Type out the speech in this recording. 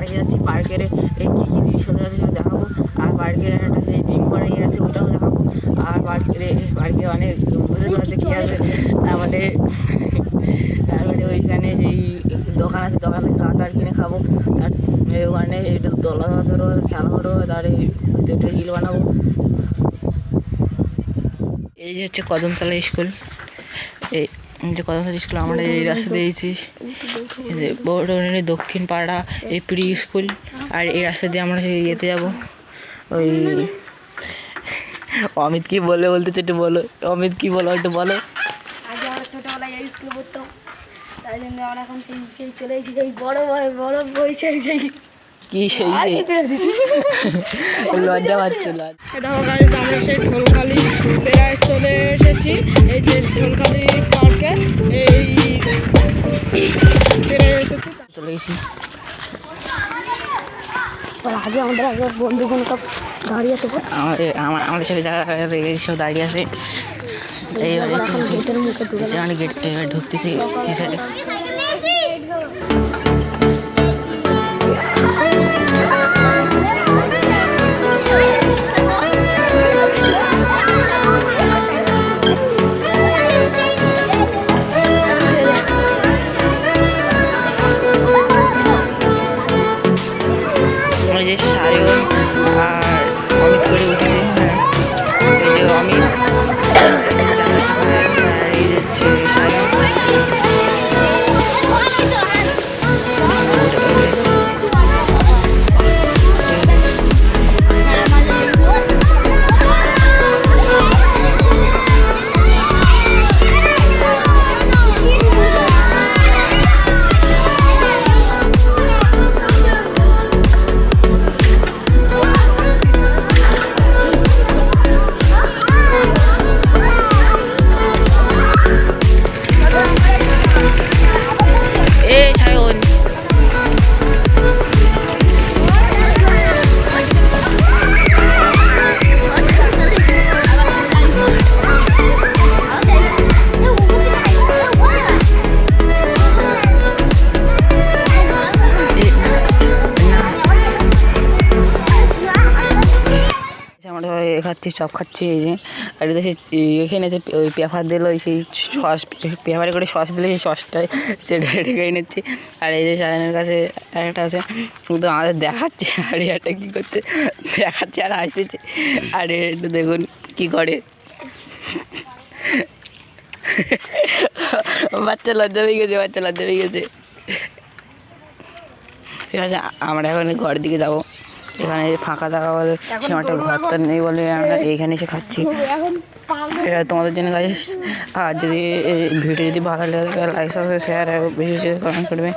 পার্কে যাচ্ছি। পার্কের এই কী কী দৃশ্য আছে সব দেখাবো। আর পার্কের একটা সেই জিম করা আছে ওটাও দেখাবো। আর পার্কে অনেক বুঝতে আছে কী আছে। তারপরে ওইখানে যেই দোকান আছে, দোকান থেকে খাবার কিনে খাবো। তার ওখানে একটু দোলা ধরো, খেলা করবো, তারপরে একটা রিল বানাবো। এই যে হচ্ছে কদমতলা স্কুল। এই যে কদমতলা স্কুল আমরা এই রাস্তা দিয়েছি বড় দক্ষিণ পাড়া এই প্রি স্কুল। আর এই রাস্তা দিয়ে আমরা সেই ইয়েতে যাবো। ওই অমিত কি বলে বলতেছে একটু বলো। অমিত কি বলো একটু বলো। আগে আমরা ছোটোবেলায় এই স্কুলে পড়তাম, তাই জন্য আমরা এখন সেই চলে এসেছি সেই বড় বই সেই কি সেই লজ্জা পাচ্ছে। দেখো গাইস, আমরা সেই ঢোলখালি প্রায় চলে এসেছি। এই যে ঢোলখালি পার্কে এই এসেছি, চলে গেছি। আগে আমাদের বন্ধুগুলো সব দাঁড়িয়ে আছে, আমাদের সব জায়গায় সব দাঁড়িয়ে আছে। এইবারে গেটের মুখে গেট এবার ঢুকতেছি। যে সায়ন আর অমিত করে উঠেছে। এই যে অমিত, এই যে সায়ন। আমরা খাচ্ছি, চপ খাচ্ছি। এই যে আর এখানে যে ওই পেপার দিল, সেই সস পেপারে করে সস দিলে সেই সসটাই ঢেকে নিচ্ছি। আর এই যে সাজানের কাছে একটা আছে, কিন্তু আমাদের দেখাচ্ছে আর এটা কী করতে দেখাচ্ছে আর আসতেছে। আর একটু দেখুন কী করে। বাচ্চা লজ্জা পেয়ে গেছে, বাচ্চা লজ্জা পেয়ে গেছে। ঠিক আছে, আমরা এখন ঘরের দিকে যাবো। এখানে ফাঁকা থাকা বলে সেমাটা ঘর তো নেই বলে আমরা এইখানে এসে খাচ্ছি। এটা তোমাদের জন্য কাজ। আর যদি ভিডিও যদি ভালো লাগে লাইক, সাবস্ক্রাইব, শেয়ার আর বেশি কমেন্ট করবে।